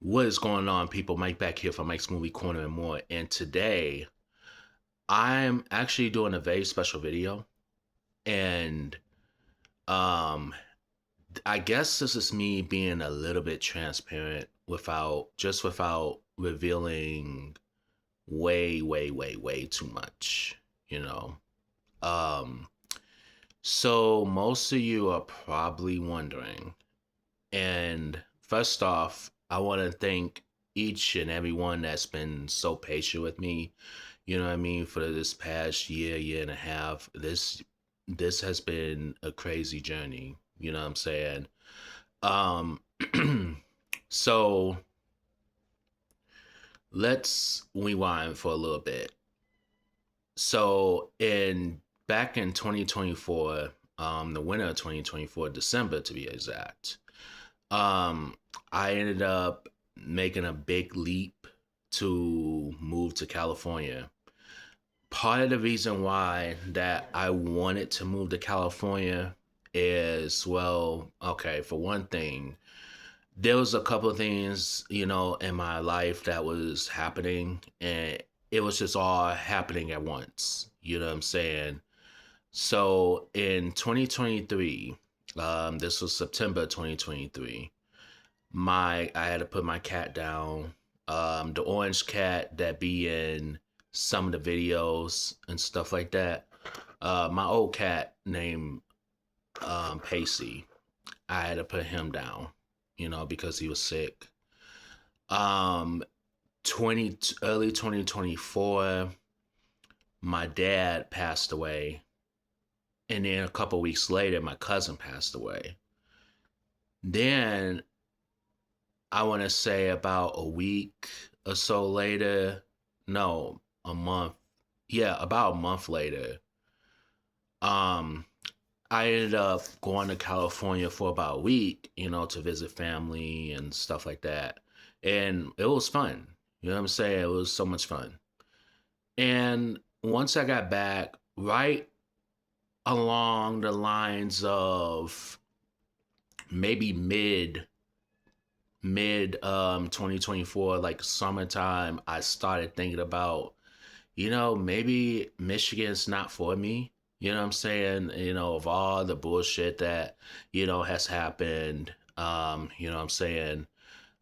What is going on, people? Mike back here from Mike's Movie Corner and more. And today, I'm actually doing a very special video. And um, I guess this is me being a little bit transparent without revealing way too much. You know. Um, so most of you are probably wondering. And first off, I want to thank each and everyone that's been so patient with me. You know what I mean? For this past year and a half, this has been a crazy journey. You know what I'm saying? Um, so let's rewind for a little bit. So in back in 2024, the winter of 2024, December to be exact, um, I ended up making a big leap to move to California. Part of the reason why that I wanted to move to California is, well, okay, for one thing, there was a couple of things, in my life that was happening, and it was just all happening at once. You know what I'm saying? So in 2023, this was September 2023, I had to put my cat down. The orange cat that be in some of the videos and stuff like that. My old cat named Pacey. I had to put him down, because he was sick. Um, 20 early 2024, my dad passed away, and then a couple weeks later, my cousin passed away. Then I want to say about a week or so later, no, a month. Yeah, about a month later, um, I ended up going to California for about a week, to visit family and stuff like that. And it was fun. You know what I'm saying? It was so much fun. And once I got back, right along the lines of maybe mid 2024, like summertime, I started thinking about, maybe Michigan's not for me. You know what I'm saying? Of all the bullshit that, has happened, you know what I'm saying?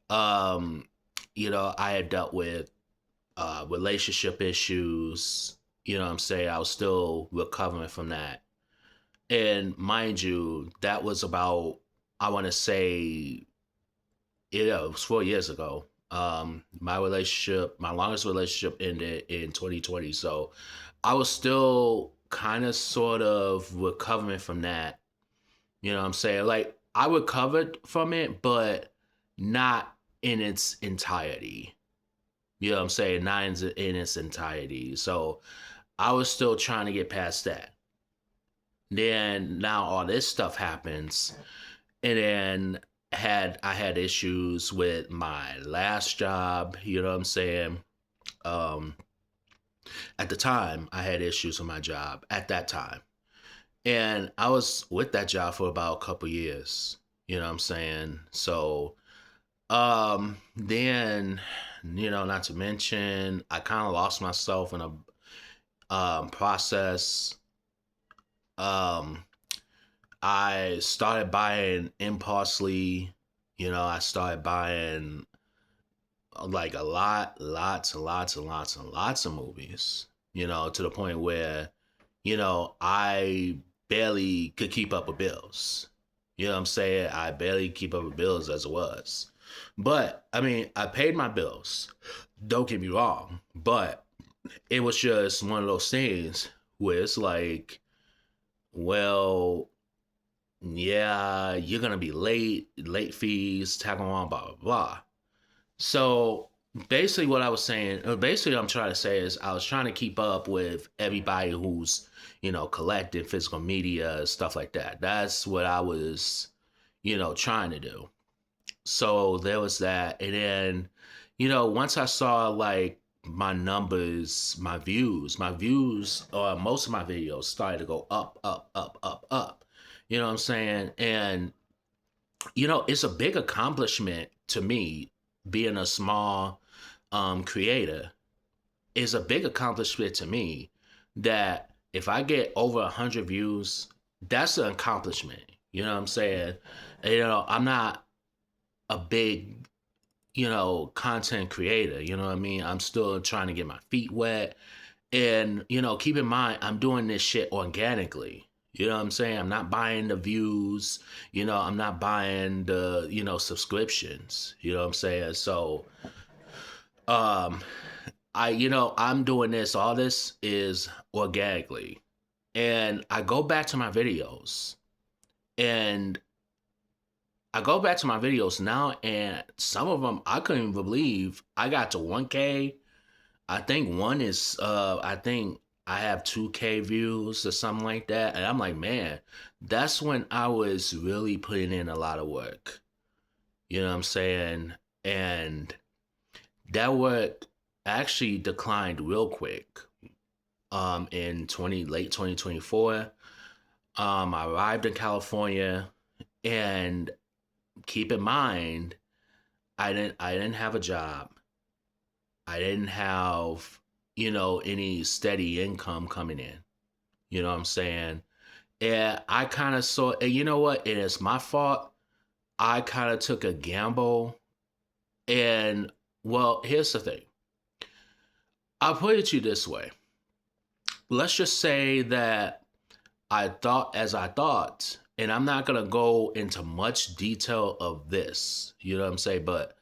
Um, I had dealt with relationship issues, you know what I'm saying? I was still recovering from that. And mind you, that was about, I want to say, yeah, it was 4 years ago. My longest relationship ended in 2020. So I was still kind of sort of recovering from that. You know what I'm saying? Like I recovered from it, but not in its entirety. You know what I'm saying? Not in its entirety. So I was still trying to get past that. Then now all this stuff happens, and then I had issues with my last job. You know what I'm saying? Um, at the time, I had issues with my job at that time, and I was with that job for about a couple years. You know what I'm saying? So then, not to mention, I kind of lost myself in a process. Um, I started buying impulsively. I started buying like a lots of movies. To the point where, I barely could keep up with bills. You know what I'm saying? I barely keep up with bills as it was. But I mean, I paid my bills. Don't get me wrong, but it was just one of those things where it's like, well, yeah, you're gonna be late fees, tag on, blah blah blah. So basically, what I was saying, basically, what I'm trying to say is, I was trying to keep up with everybody who's, collecting physical media, stuff like that. That's what I was, trying to do. So there was that, and then, once I saw like my numbers, my views, most of my videos started to go up. You know what I'm saying? And it's a big accomplishment to me being a small creator is a big accomplishment to me. That if I get over 100 views, that's an accomplishment. You know what I'm saying? I'm not a big, content creator. You know what I mean? I'm still trying to get my feet wet. And, keep in mind, I'm doing this shit organically. You know what I'm saying? I'm not buying the views. I'm not buying the, subscriptions. You know what I'm saying? So, um, I'm doing this. All this is organically. And I go back to my videos. And I go back to my videos now, and some of them I couldn't even believe I got to 1K. I think one is I think I have 2K views or something like that. And I'm like, man, that's when I was really putting in a lot of work. You know what I'm saying? And that work actually declined real quick. In late 2024. I arrived in California, and keep in mind, I didn't have a job. I didn't have, any steady income coming in. You know what I'm saying? And I kind of saw, and you know what? And it's my fault. I kind of took a gamble. And, well, here's the thing. I'll put it to you this way. Let's just say that I thought, and I'm not going to go into much detail of this, you know what I'm saying? But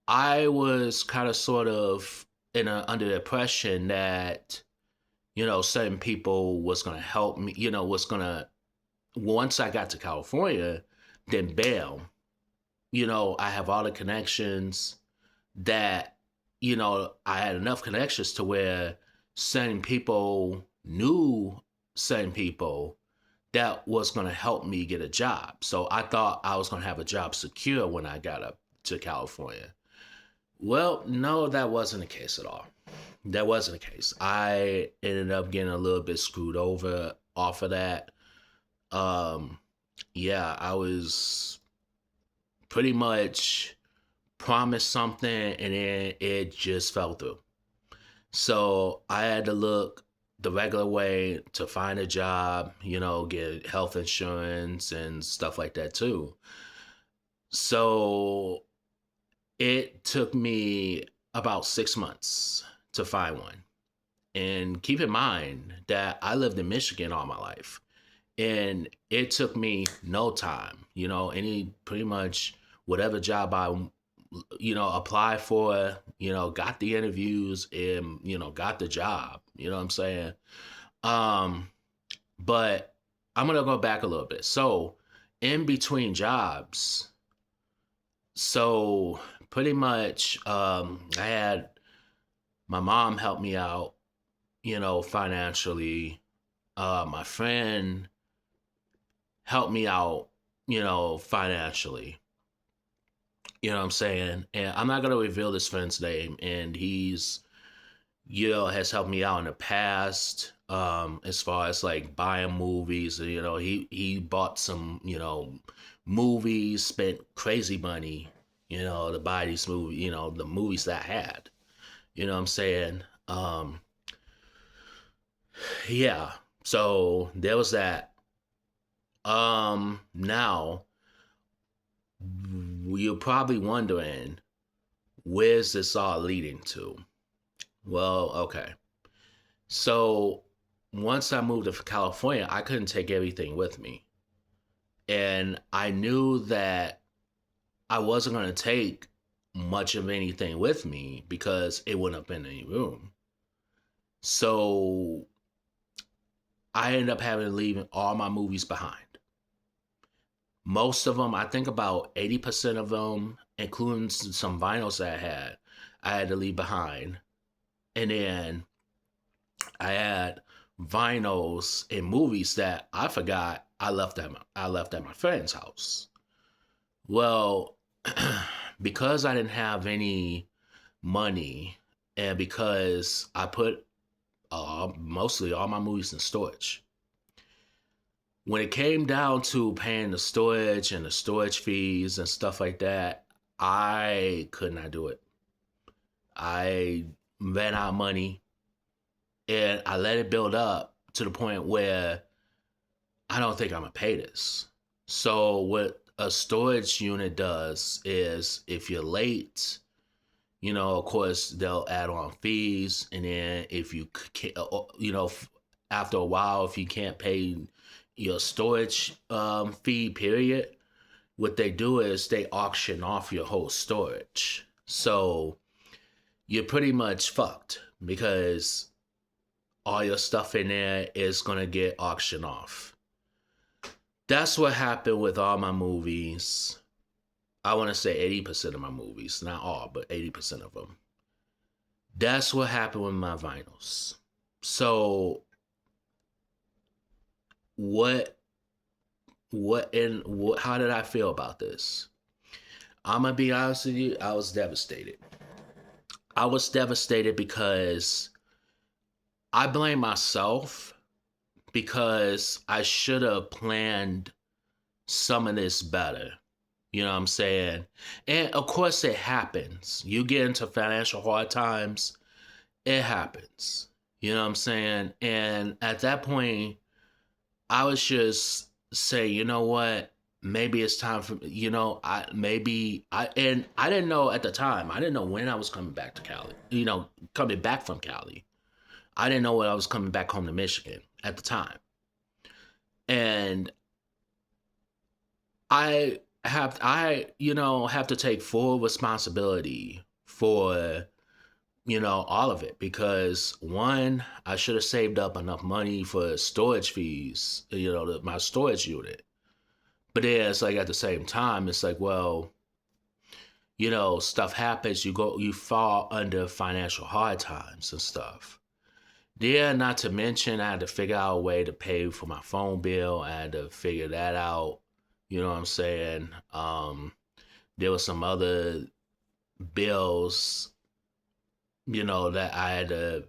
I was kind of sort of under the impression that, certain people was going to help me, once I got to California, then bam, I have all the connections that, I had enough connections to where certain people knew certain people that was going to help me get a job. So I thought I was going to have a job secure when I got up to California. Well, no, that wasn't the case at all. That wasn't the case. I ended up getting a little bit screwed over off of that. Um, yeah, I was pretty much promised something, and then it just fell through. So I had to look the regular way to find a job, get health insurance and stuff like that too. So it took me about 6 months to find one. And keep in mind that I lived in Michigan all my life. And it took me no time, pretty much whatever job I apply for, got the interviews and, got the job. You know what I'm saying? Um, but I'm going to go back a little bit. So, in between jobs, so pretty much I had my mom help me out, financially. My friend helped me out, financially. You know what I'm saying? And I'm not gonna reveal this friend's name. And he's, has helped me out in the past, as far as like buying movies. He bought some, movies, spent crazy money, to buy these movies, the movies that I had. You know what I'm saying? Yeah. So there was that. Now you're probably wondering, where's this all leading to? Well, okay. So once I moved to California, I couldn't take everything with me. And I knew that I wasn't going to take much of anything with me because it wouldn't have been any room. So I ended up having to leave all my movies behind. Most of them, I think about 80% of them, including some vinyls that I had to leave behind. And then I had vinyls and movies that I forgot I left at my friend's house. Well, because I didn't have any money, and because I put mostly all my movies in storage. When it came down to paying the storage and the storage fees and stuff like that, I could not do it. I ran out of money and I let it build up to the point where I don't think I'm gonna pay this. So what a storage unit does is if you're late, of course they'll add on fees, and then if you can't, after a while, if you can't pay your storage fee, period, what they do is they auction off your whole storage. So you're pretty much fucked because all your stuff in there is gonna get auctioned off. That's what happened with all my movies. I want to say 80% of my movies, not all, but 80% of them. That's what happened with my vinyls. So how did I feel about this? I'm gonna be honest with you, I was devastated. I was devastated because I blame myself because I should have planned some of this better. You know what I'm saying? And of course it happens. You get into financial hard times, it happens. You know what I'm saying? And at that point, I was just say, you know what? Maybe it's time for I didn't know at the time. I didn't know when I was coming back to Cali. Coming back from Cali. I didn't know when I was coming back home to Michigan at the time. And I have to take full responsibility for all of it, because one, I should have saved up enough money for storage fees, my storage unit. But then it's like at the same time, it's like, well, stuff happens, you fall under financial hard times and stuff. Yeah, not to mention I had to figure out a way to pay for my phone bill. I had to figure that out. You know what I'm saying? There was some other bills, that I had to,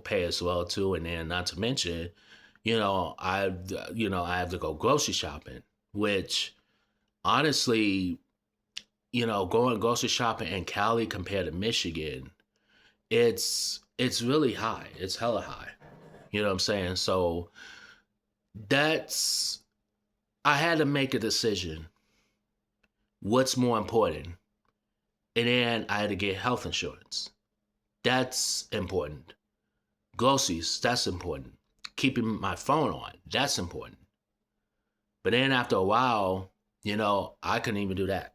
pay as well too. And then not to mention, I have to go grocery shopping, which honestly, going grocery shopping in Cali compared to Michigan, it's really high. It's hella high. You know what I'm saying? So that's I had to make a decision. What's more important? And then I had to get health insurance. That's important. Groceries, that's important. Keeping my phone on, that's important. But then after a while, I couldn't even do that.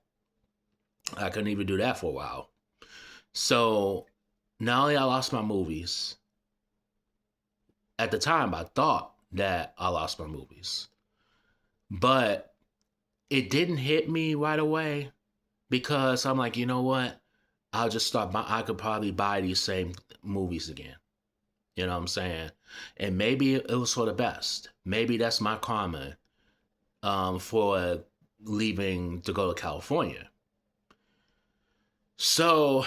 I couldn't even do that for a while. So not only I lost my movies, at the time I thought that I lost my movies. But it didn't hit me right away because I'm like, you know what? I'll just I could probably buy these same movies again. You know what I'm saying? And maybe it was for the best. Maybe that's my karma for leaving to go to California. So,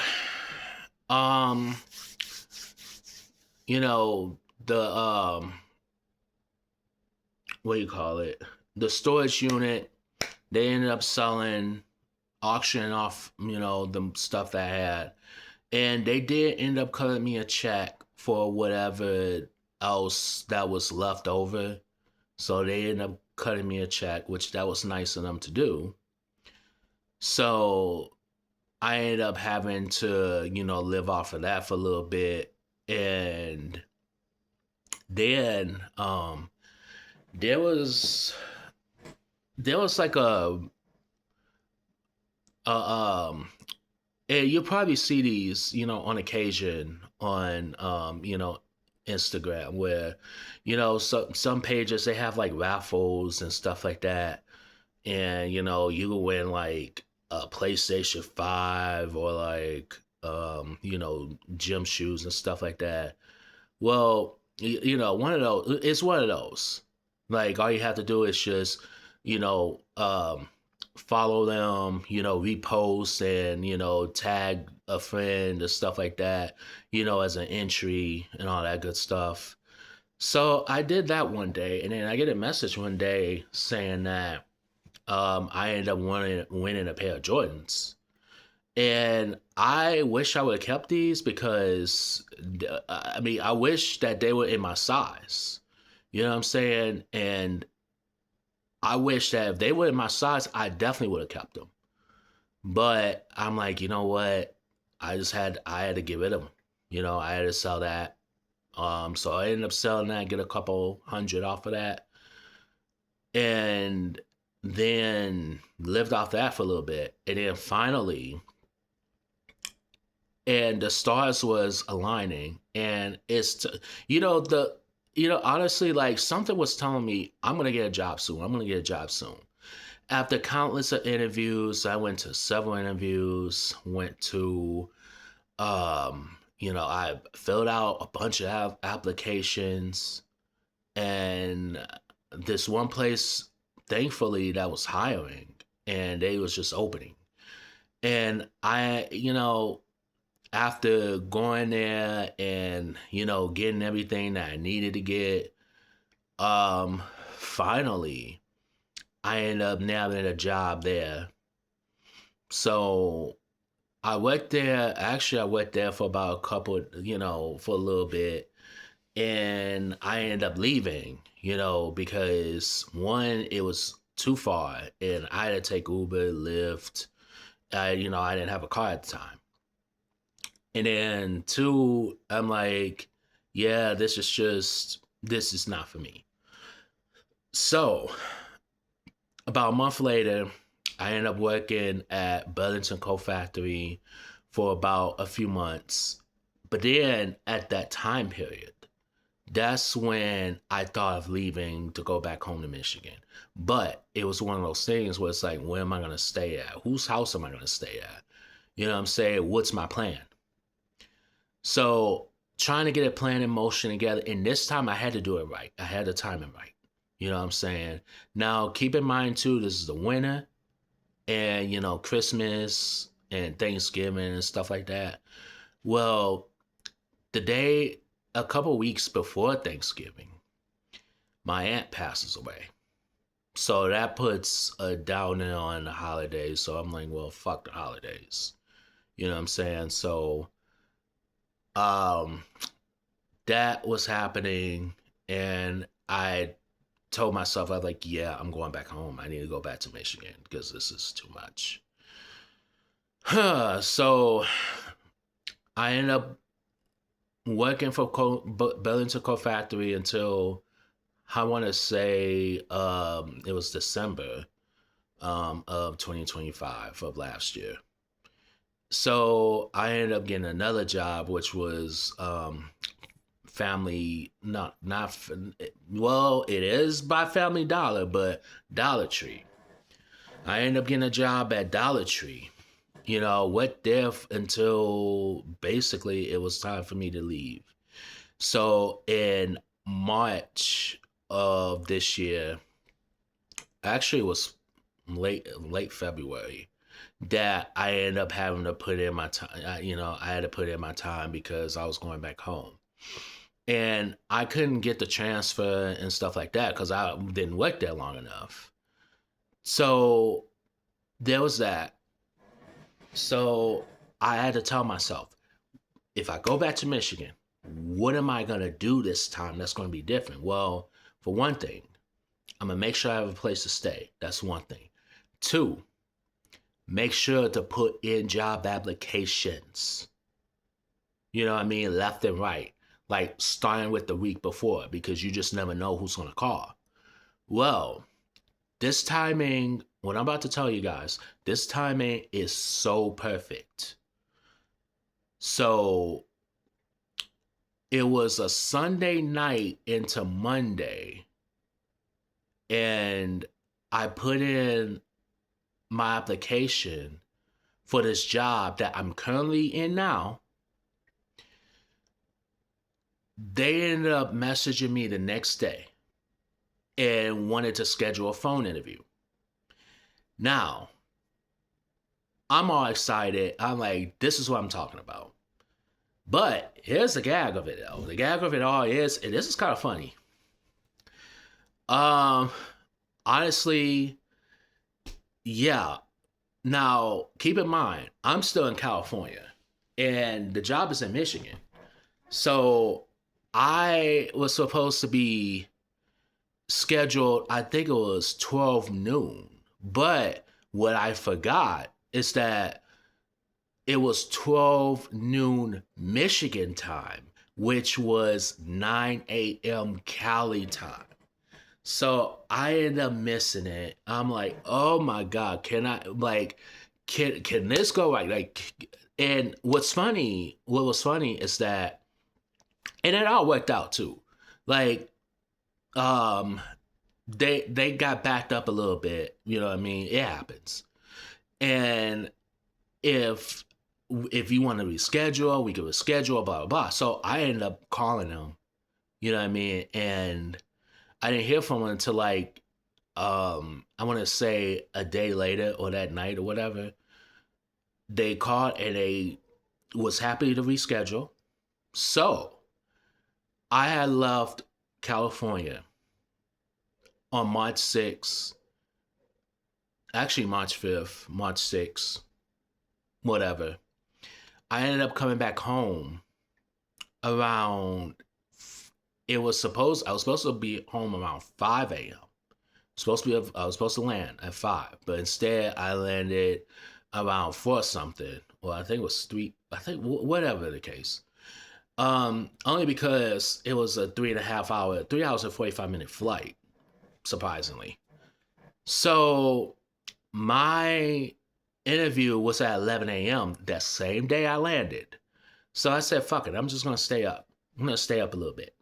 um, the what do you call it? The storage unit, they ended up selling, auctioning off, the stuff that I had. And they did end up cutting me a check for whatever else that was left over. So they ended up cutting me a check, which that was nice of them to do. So I ended up having to, live off of that for a little bit. And then there was like a and you'll probably see these, on occasion on Instagram, where, some pages, they have like raffles and stuff like that. And, you can win like a PlayStation 5 or like gym shoes and stuff like that. Well, it's one of those. Like all you have to do is just, you know, um, follow them, repost and, tag a friend or stuff like that, as an entry and all that good stuff. So I did that one day, and then I get a message one day saying that I ended up winning a pair of Jordans. And I wish I would have kept these because, I mean, I wish that they were in my size. You know what I'm saying? And I wish that if they were in my size, I definitely would have kept them. But I'm like, you know what? I had to get rid of them. You know, I had to sell that. So I ended up selling that, get a couple hundred off of that, and then lived off that for a little bit. And then finally, and the stars was aligning, and honestly, like something was telling me I'm gonna get a job soon. I'm gonna get a job soon. After countless of interviews, I went to several interviews, went to I filled out a bunch of applications, and this one place, thankfully, that was hiring, and they was just opening. And after going there and, getting everything that I needed to get, finally, I ended up nabbing a job there. So I worked there. Actually, I worked there for about a couple, for a little bit. And I ended up leaving, because one, it was too far and I had to take Uber, Lyft. I didn't have a car at the time. And then two, I'm like, yeah, this is not for me. So about a month later, I ended up working at Burlington Coat Factory for about a few months. But then at that time period, that's when I thought of leaving to go back home to Michigan. But it was one of those things where it's like, where am I going to stay at? Whose house am I going to stay at? You know what I'm saying? What's my plan? So trying to get a plan in motion together. And this time I had to do it right. I had to time it right. You know what I'm saying? Now, keep in mind, too, this is the winter and, Christmas and Thanksgiving and stuff like that. Well, the day, a couple weeks before Thanksgiving, my aunt passes away. So that puts a downer on the holidays. So I'm like, well, fuck the holidays. You know what I'm saying? So um that was happening, and I told myself, I was like, yeah, I'm going back home. I need to go back to Michigan because this is too much. So I ended up working for Burlington Coat Factory until I want to say it was December of 2025 of last year. So I ended up getting another job, which was family, not well, it is by Family Dollar, but Dollar Tree. I ended up getting a job at Dollar Tree. Went there until basically it was time for me to leave. So in March of this year, actually it was late February, that I ended up having to put in my time. I had to put in my time because I was going back home. And I couldn't get the transfer and stuff like that because I didn't work there long enough. So there was that. So I had to tell myself, if I go back to Michigan, what am I going to do this time that's going to be different? Well, for one thing, I'm going to make sure I have a place to stay. That's one thing. Two, make sure to put in job applications. You know what I mean? Left and right. Like starting with the week before, because you just never know who's going to call. Well, this timing, what I'm about to tell you guys, this timing is so perfect. So it was a Sunday night into Monday, and I put in my application for this job that I'm currently in now. They ended up messaging me the next day and wanted to schedule a phone interview. Now, I'm all excited. I'm like, this is what I'm talking about. But here's the gag of it, though. The gag of it all is, and this is kind of funny. Um, Honestly, yeah. Now, keep in mind, I'm still in California and the job is in Michigan. So I was supposed to be scheduled, I think it was 12 noon. But what I forgot is that it was 12 noon Michigan time, which was 9 a.m. Cali time. So I ended up missing it. I'm like, oh my God, can I like can this go right? And what was funny is that and it all worked out too. Like, um they got backed up a little bit, you know what I mean? It happens. And if if you want to reschedule, we could reschedule, blah blah blah. So I ended up calling them, you know what I mean? And I didn't hear from them until like I want to say a day later or that night or whatever. They called and they was happy to reschedule. So I had left California on March 6th, actually March 5th, March 6th, whatever. I ended up coming back home around I was supposed to be home around 5 a.m. I was supposed to land at 5, but instead I landed around 4 something, or I think it was 3, I think whatever the case. Only because it was a 3.5 hour, 3 hours and 45 minute flight, surprisingly. So my interview was at 11 a.m. that same day I landed. So I said, fuck it, I'm just gonna stay up. I'm gonna stay up a little bit.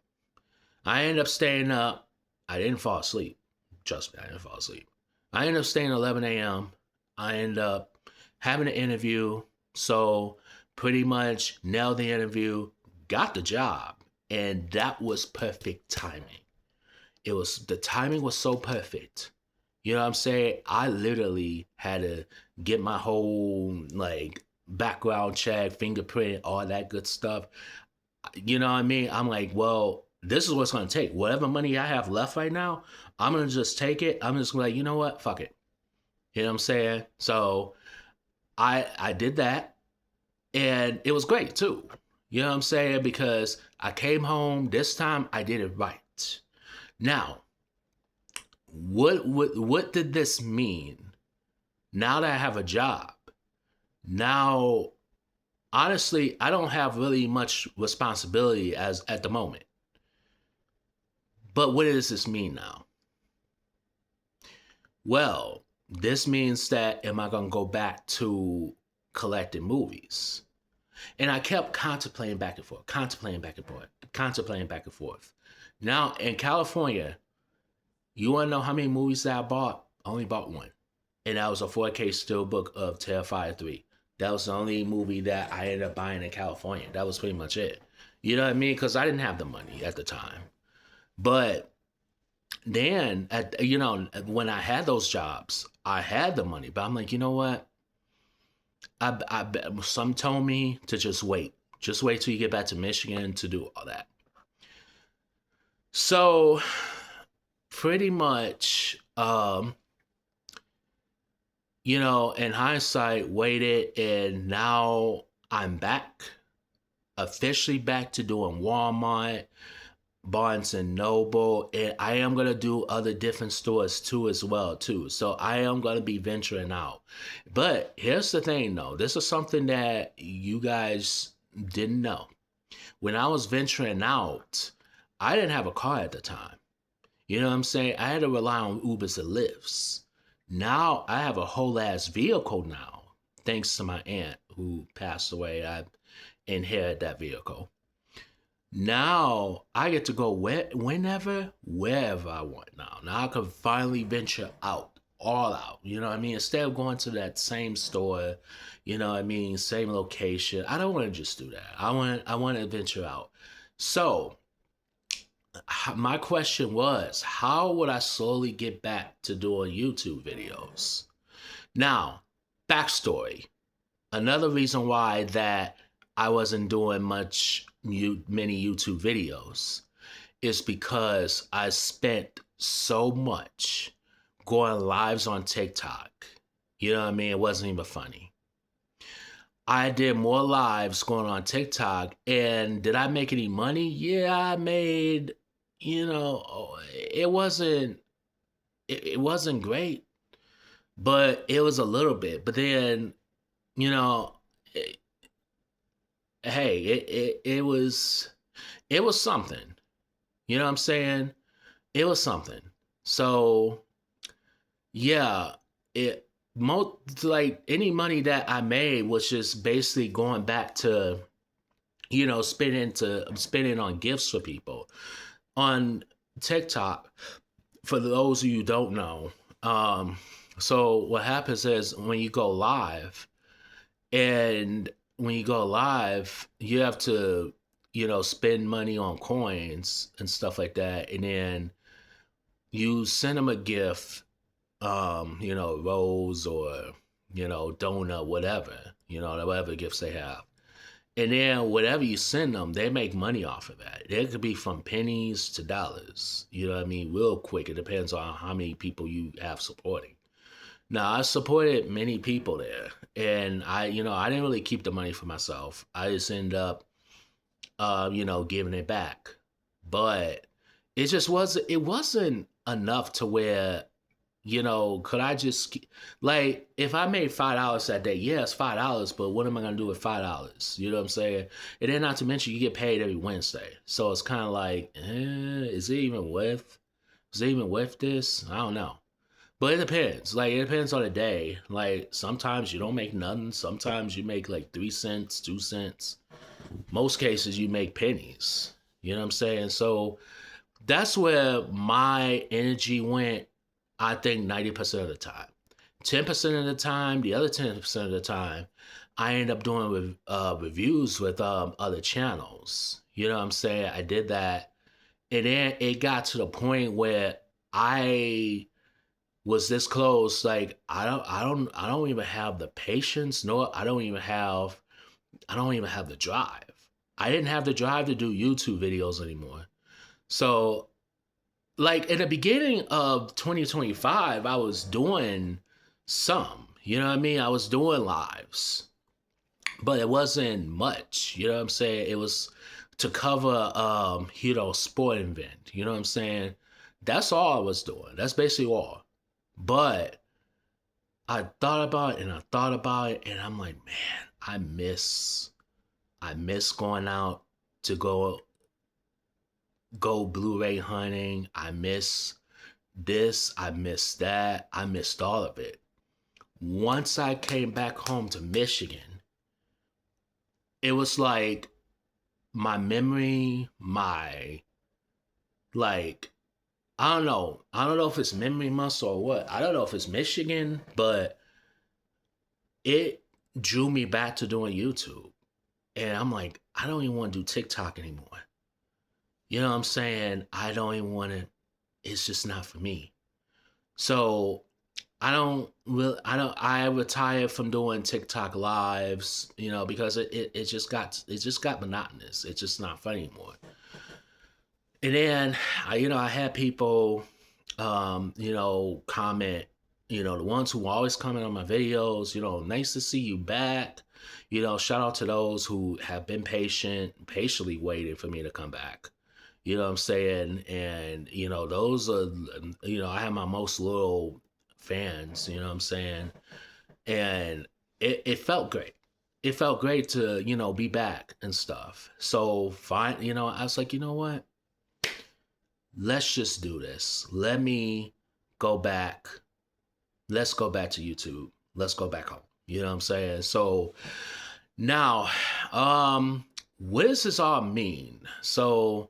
I ended up staying up. I didn't fall asleep. Trust me, I didn't fall asleep. I ended up staying at 11 a.m. I ended up having an interview. So pretty much nailed the interview, got the job. And that was perfect timing. The timing was so perfect. You know what I'm saying? I literally had to get my whole like background check, fingerprint, all that good stuff. You know what I mean? I'm like, well, this is what's gonna take. Whatever money I have left right now, I'm gonna just take it. I'm just like, you know what? Fuck it. You know what I'm saying? So I did that and it was great too. You know what I'm saying? Because I came home this time, I did it right. Now, what did this mean? Now that I have a job, now honestly, I don't have really much responsibility as at the moment. But what does this mean now? Well, this means that am I gonna go back to collecting movies? And I kept contemplating back and forth, contemplating back and forth, contemplating back and forth. Now in California, you wanna know how many movies that I bought? I only bought one. And that was a 4K steelbook of Terrifier 3. That was the only movie that I ended up buying in California. That was pretty much it. You know what I mean? Because I didn't have the money at the time. But then, when I had those jobs, I had the money. But I'm like, you know what? Some told me to just wait. Just wait till you get back to Michigan to do all that. So, pretty much, in hindsight, waited, and now I'm back, officially back to doing Walmart, Barnes and Noble, and I am gonna do other different stores too as well too. So I am gonna be venturing out. But here's the thing though, this is something that you guys didn't know. When I was venturing out, I didn't have a car at the time. You know what I'm saying? I had to rely on Ubers and Lyfts. Now I have a whole ass vehicle now, thanks to my aunt who passed away. I inherited that vehicle. Now I get to go whenever, wherever I want now. Now I can finally venture out, all out. You know what I mean? Instead of going to that same store, you know what I mean, same location. I don't want to just do that. I want to venture out. So my question was, how would I slowly get back to doing YouTube videos? Now, backstory. Another reason why that I wasn't doing many YouTube videos is because I spent so much going lives on TikTok. You know what I mean? It wasn't even funny. I did more lives going on TikTok, and did I make any money? Yeah, I made, it wasn't great, but it was a little bit. But then, you know, it, hey, it was something. You know what I'm saying? It was something. So yeah, it most like any money that I made was just basically going back to spending on gifts for people on TikTok. For those of you who don't know, um, so what happens is when you go live, and when you go live, you have to spend money on coins and stuff like that, and then you send them a gift, rose or donut, whatever, whatever gifts they have. And then whatever you send them, they make money off of that. It could be from pennies to dollars. You know what I mean? Real quick. It depends on how many people you have supporting. Now, I supported many people there, and I didn't really keep the money for myself. I just ended up, giving it back. But it wasn't enough to where could I just like if I made $5 that day? Yes, $5, but what am I gonna do with $5? You know what I'm saying? And then not to mention you get paid every Wednesday, so it's kind of like, is it even worth this? I don't know, but it depends. Like it depends on the day. Like sometimes you don't make nothing. Sometimes you make like 3 cents, 2 cents. Most cases you make pennies. You know what I'm saying? So that's where my energy went. I think 90% of the time. 10% of the time, the other 10% of the time, I end up doing reviews with other channels. You know what I'm saying? I did that. And then it got to the point where I was this close. Like I don't even have the patience. No, I don't even have the drive. I didn't have the drive to do YouTube videos anymore. So like in the beginning of 2025, I was doing some, you know what I mean? I was doing lives, but it wasn't much, you know what I'm saying? It was to cover, sport event, you know what I'm saying? That's all I was doing. That's basically all. But I thought about it and I thought about it, and I'm like, man, I miss going out to go Blu-ray hunting. I miss this, I missed that, I missed all of it. Once I came back home to Michigan, it was like my memory, my like I don't know. I don't know if it's memory muscle or what. I don't know if it's Michigan, but it drew me back to doing YouTube. And I'm like, I don't even want to do TikTok anymore. You know what I'm saying? I don't even want to, it's just not for me. So I retired from doing TikTok lives, because it just got monotonous. It's just not fun anymore. And then I had people comment, the ones who always comment on my videos, nice to see you back. Shout out to those who have been patiently waiting for me to come back. You know what I'm saying? And, those are, I have my most loyal fans, you know what I'm saying? And it felt great. It felt great to, be back and stuff. So fine, I was like, you know what? Let's just do this. Let me go back. Let's go back to YouTube. Let's go back home. You know what I'm saying? So now, what does this all mean? So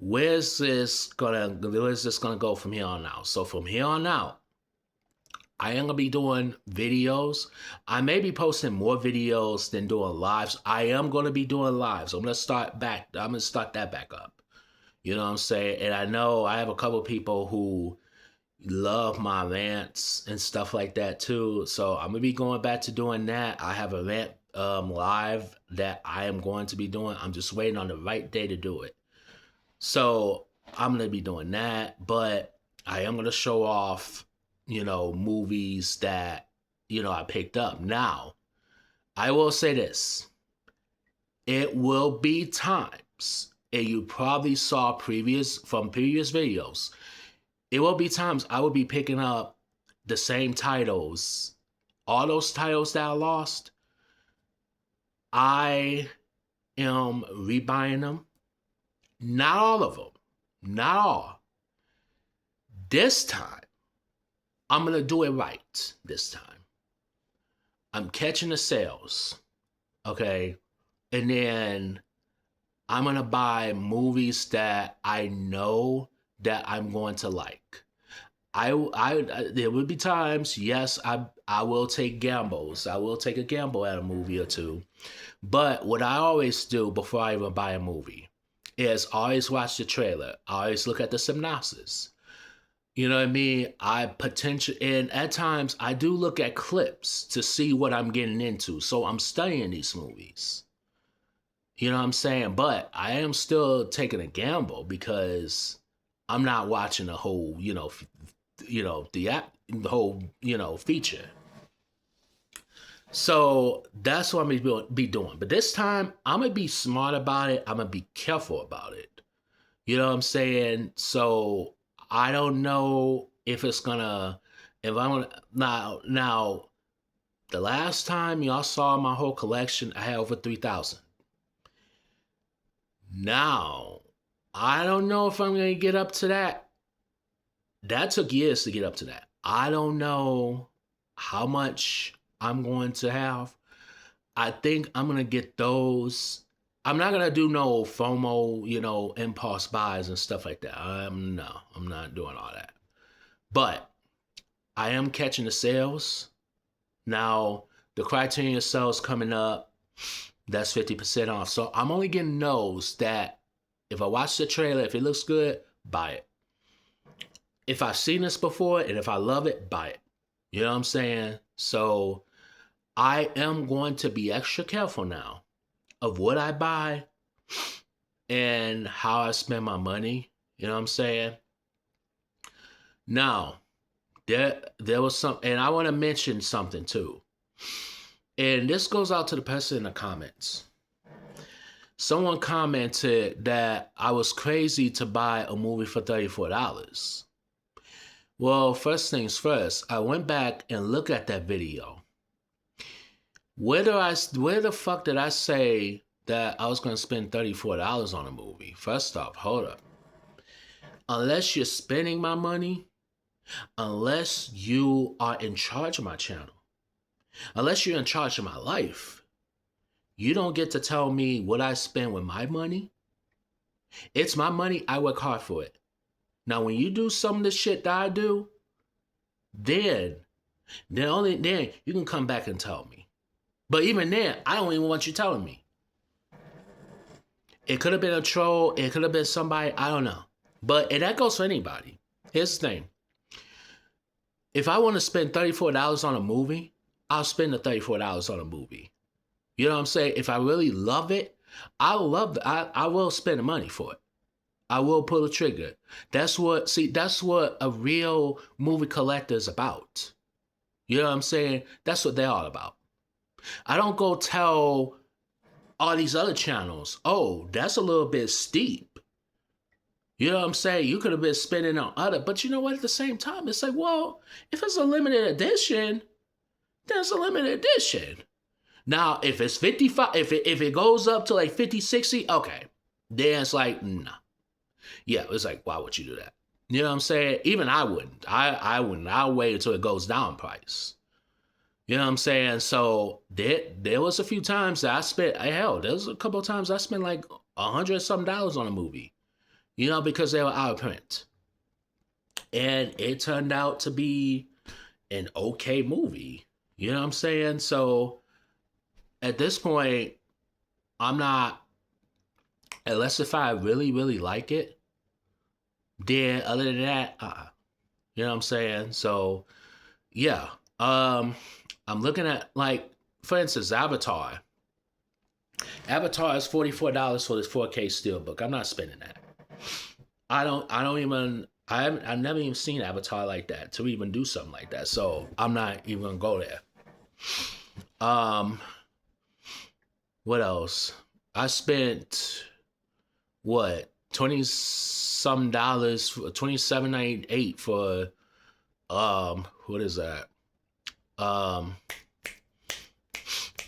where's this gonna go from here on out? So from here on out, I am gonna be doing videos. I may be posting more videos than doing lives. I am gonna be doing lives. I'm gonna start that back up. You know what I'm saying? And I know I have a couple people who love my rants and stuff like that too. So I'm gonna be going back to doing that. I have a rant live that I am going to be doing. I'm just waiting on the right day to do it. So I'm gonna be doing that, but I am gonna show off, movies that I picked up. Now, I will say this. It will be times, and you probably saw previous videos. It will be times I will be picking up the same titles. All those titles that I lost, I am rebuying them. Not all of them. Not all. This time, I'm going to do it right this time. I'm catching the sales. Okay. And then I'm going to buy movies that I know that I'm going to like. There would be times, yes, I will take gambles. I will take a gamble at a movie or two. But what I always do before I even buy a movie is always watch the trailer. I always look at the synopsis. You know what I mean? And at times I do look at clips to see what I'm getting into. So I'm studying these movies. You know what I'm saying? But I am still taking a gamble because I'm not watching the whole, the whole, feature. So that's what I'm going to be doing. But this time, I'm going to be smart about it. I'm going to be careful about it. You know what I'm saying? So I don't know if it's going to, if I'm going to, now, the last time y'all saw my whole collection, I had over 3,000. Now, I don't know if I'm going to get up to that. That took years to get up to that. I don't know how much I'm going to have. I think I'm going to get those. I'm not going to do no FOMO, impulse buys and stuff like that. I'm not doing all that. But I am catching the sales. Now, the Criterion sales coming up. That's 50% off. So I'm only getting those that if I watch the trailer, if it looks good, buy it. If I've seen this before and if I love it, buy it. You know what I'm saying? So I am going to be extra careful now of what I buy and how I spend my money. You know what I'm saying? Now, there was some, and I want to mention something too. And this goes out to the person in the comments. Someone commented that I was crazy to buy a movie for $34. Well, first things first, I went back and looked at that video. Where the fuck did I say that I was going to spend $34 on a movie? First off, hold up. Unless you're spending my money, unless you are in charge of my channel, unless you're in charge of my life, you don't get to tell me what I spend with my money. It's my money. I work hard for it. Now, when you do some of the shit that I do, then you can come back and tell me. But even then, I don't even want you telling me. It could have been a troll. It could have been somebody. I don't know. And that goes for anybody. Here's the thing. If I want to spend $34 on a movie, I'll spend the $34 on a movie. You know what I'm saying? If I really love it, I will spend the money for it. I will pull the trigger. That's what a real movie collector is about. You know what I'm saying? That's what they're all about. I don't go tell all these other channels, oh, that's a little bit steep. You know what I'm saying? You could have been spending on other, but you know what? At the same time, it's like, well, if it's a limited edition, then it's a limited edition. Now, if it's 55, if it goes up to like 50, 60, okay. Then it's like, nah. Yeah, it's like, why would you do that? You know what I'm saying? Even I wouldn't. I wouldn't. I'll wait until it goes down in price. You know what I'm saying? So there was a few times that I spent, there was a couple of times I spent like $100-something on a movie. You know, because they were out of print. And it turned out to be an okay movie. You know what I'm saying? So at this point, I'm not, unless if I really, really like it, then other than that, you know what I'm saying? So yeah, I'm looking at, like, for instance, Avatar. Avatar is $44 for this 4K steelbook. I'm not spending that. I've never even seen Avatar like that to even do something like that. So I'm not even gonna go there. Um, what else? I spent what 20 some dollars for 27.98 for what is that? Um,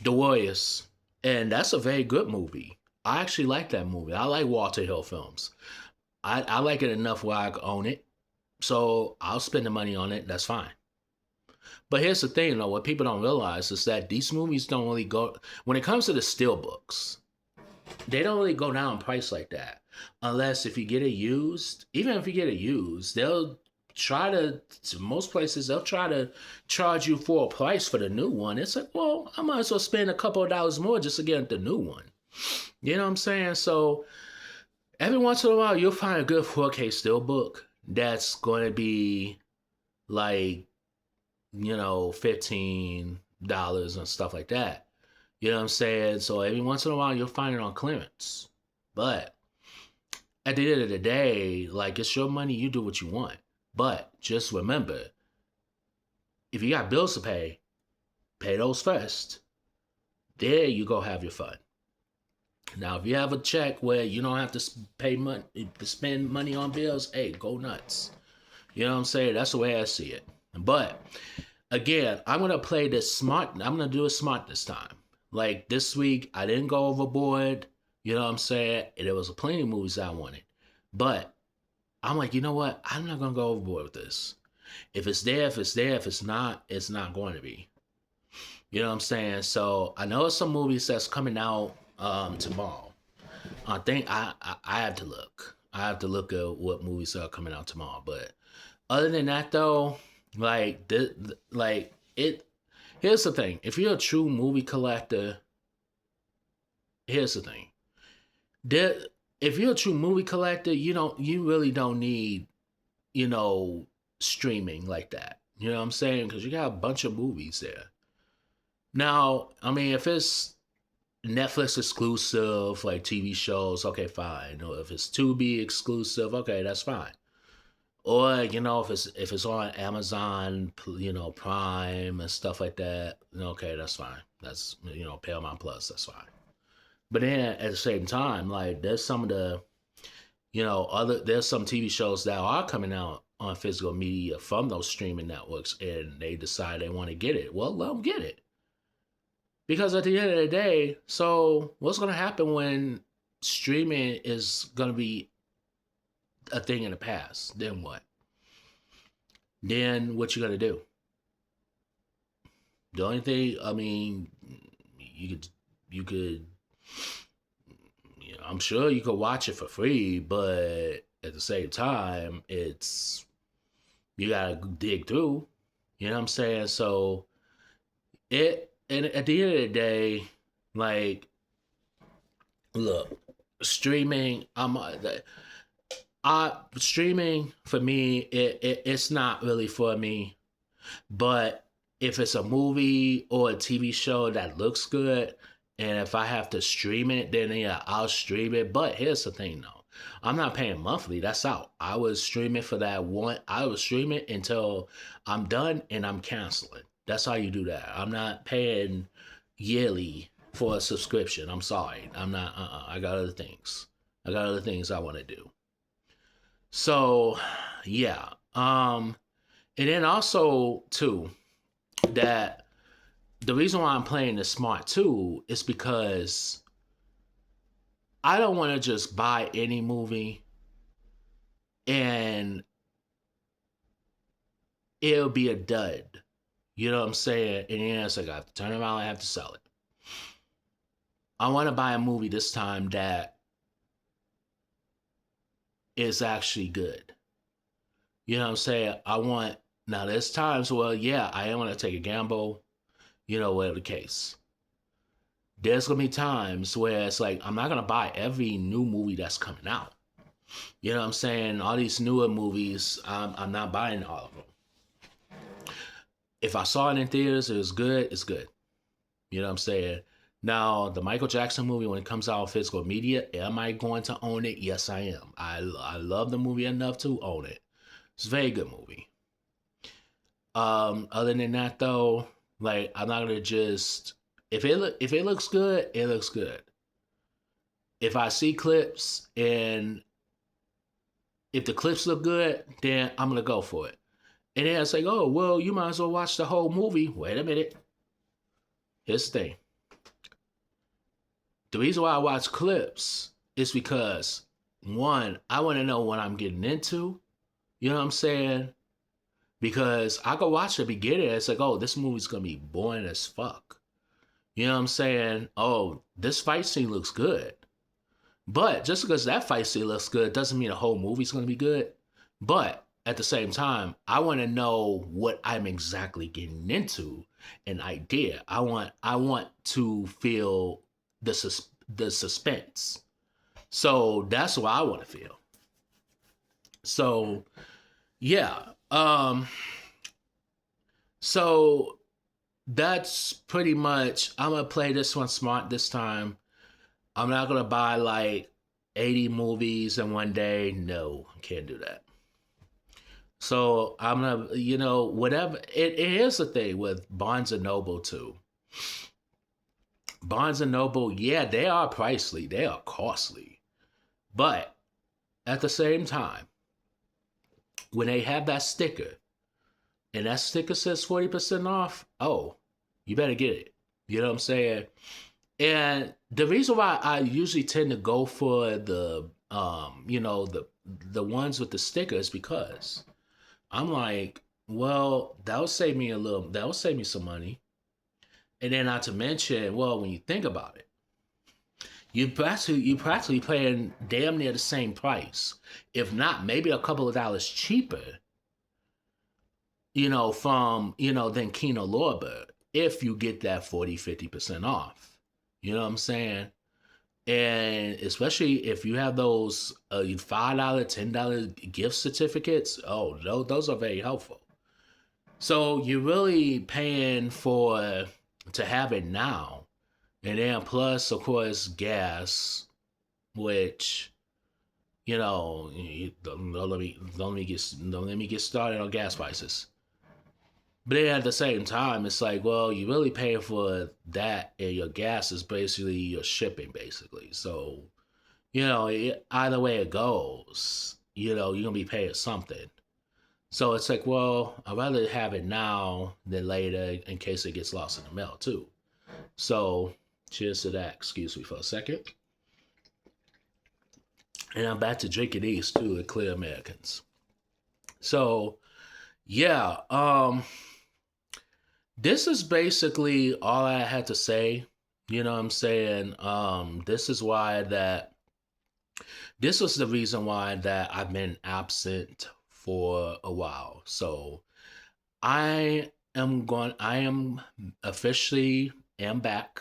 The Warriors, and that's a very good movie. I actually like that movie. I like Walter Hill films. I like it enough where I can own it, so I'll spend the money on it. That's fine. But here's the thing, though, what people don't realize is that these movies don't really go when it comes to the steelbooks. They don't really go down in price like that, unless if you get it used. Even if you get it used, they'll try to most places they'll try to charge you for a price for the new one. It's like, well, I might as well spend a couple of dollars more just to get the new one. You know what I'm saying? So every once in a while, you'll find a good 4K steelbook that's going to be like, $15 and stuff like that. You know what I'm saying? So every once in a while, you'll find it on clearance. But at the end of the day, like, it's your money, you do what you want. But just remember, if you got bills to pay those first. There you go have your fun. Now, if you have a check where you don't have to pay money to spend money on bills, hey, go nuts. You know what I'm saying? That's the way I see it. But again, I'm gonna play this smart. I'm gonna do it smart this time. Like this week, I didn't go overboard. You know what I'm saying? And there was plenty of movies I wanted, but I'm like, you know what? I'm not gonna go overboard with this. If it's there, if it's there. If it's not going to be. You know what I'm saying? So I know some movies that's coming out tomorrow. I think I have to look. I have to look at what movies are coming out tomorrow. But other than that, though, like it. Here's the thing: if you're a true movie collector, here's the thing: there, if you're a true movie collector, you really don't need, you know, streaming like that. You know what I'm saying? Because you got a bunch of movies there. Now, I mean, if it's Netflix exclusive, like TV shows, okay, fine. Or if it's Tubi exclusive, okay, that's fine. Or if it's on Amazon, Prime and stuff like that, okay, that's fine. That's Paramount Plus, that's fine. But then at the same time, like there's some of the there's some TV shows that are coming out on physical media from those streaming networks, and they decide they want to get it. Well, let them get it. Because at the end of the day, so what's going to happen when streaming is going to be a thing in the past? Then what? Then what you going to do? The only thing, I mean, you could, I'm sure you could watch it for free, but at the same time, you gotta dig through. You know what I'm saying? So and at the end of the day, like, look, streaming, streaming for me, it's not really for me. But if it's a movie or a TV show that looks good, and if I have to stream it, then yeah, I'll stream it. But here's the thing though. I'm not paying monthly. That's out. I was streaming for that one. I was streaming until I'm done and I'm canceling. That's how you do that. I'm not paying yearly for a subscription. I'm sorry. I'm not. I got other things. I got other things I want to do. So, yeah. And then also too that the reason why I'm playing this smart too is because I don't want to just buy any movie and it'll be a dud. You know what I'm saying? And then it's like I have to turn around and I have to sell it. I want to buy a movie this time that is actually good. You know what I'm saying? Now there's times where, yeah, I am going to take a gamble, whatever the case. There's going to be times where it's like, I'm not going to buy every new movie that's coming out. You know what I'm saying? All these newer movies, I'm not buying all of them. If I saw it in theaters, it was good, it's good. You know what I'm saying? Now, the Michael Jackson movie, when it comes out on physical media, am I going to own it? Yes, I am. I love the movie enough to own it. It's a very good movie. Other than that, though, Like I'm not gonna just if it looks good, it looks good. If I see clips and if the clips look good, then I'm gonna go for it. And then it's like, oh well, you might as well watch the whole movie. Wait a minute. Here's the thing. The reason why I watch clips is because one, I want to know what I'm getting into. You know what I'm saying? Because I could watch the beginning, it's like, oh, this movie's gonna be boring as fuck. You know what I'm saying? Oh, this fight scene looks good. But just because that fight scene looks good doesn't mean the whole movie's gonna be good. But at the same time, I want to know what I'm exactly getting into, an idea. I want to feel the suspense. So that's what I want to feel. So yeah. So that's pretty much. I'm gonna play this one smart this time. I'm not gonna buy like 80 movies in one day. No, I can't do that. So I'm gonna, whatever. It is a thing with Barnes and Noble too. Barnes and Noble, yeah, they are pricey, they are costly, but at the same time, when they have that sticker and that sticker says 40% off, oh, you better get it. You know what I'm saying? And the reason why I usually tend to go for the ones with the sticker is because I'm like, well, that'll save me some money. And then not to mention, well, when you think about it, you practically paying damn near the same price, if not maybe a couple of dollars cheaper, than Kino Lorber if you get that 40-50% off. You know what I'm saying? And especially if you have those $5, $10 gift certificates, oh, those are very helpful. So you're really paying for to have it now, and then plus, of course, gas, which don't let me get started on gas prices. But then at the same time, it's like, well, you really paying for that, and your gas is basically your shipping, basically. So, either way it goes, you're gonna be paying something. So it's like, well, I'd rather have it now than later in case it gets lost in the mail too. So, cheers to that. Excuse me for a second. And I'm back to drinking these too, the Clear Americans. So, yeah, this is basically all I had to say. You know what I'm saying? This was the reason why that I've been absent for a while. So I am officially am back.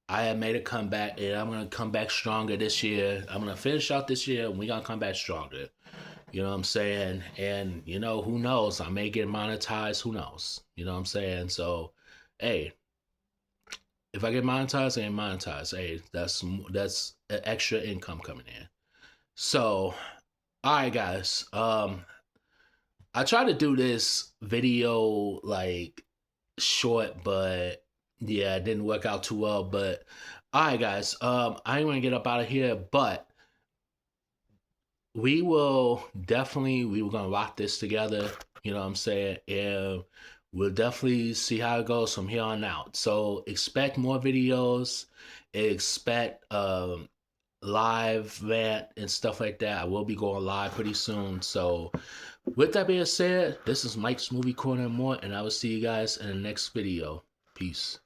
I have made a comeback and I'm gonna come back stronger this year. I'm gonna finish out this year and we're gonna come back stronger. You know what I'm saying? And who knows? I may get monetized, who knows? You know what I'm saying? So hey, if I get monetized, I get monetized. Hey, that's extra income coming in. So all right guys. I try to do this video like short, but yeah, it didn't work out too well. But all right, guys, I ain't gonna get up out of here, but we were gonna rock this together. You know what I'm saying? And we'll definitely see how it goes from here on out. So expect more videos. Expect live rant and stuff like that. I will be going live pretty soon. So with that being said, this is Mike's Movie Corner and more, and I will see you guys in the next video. Peace.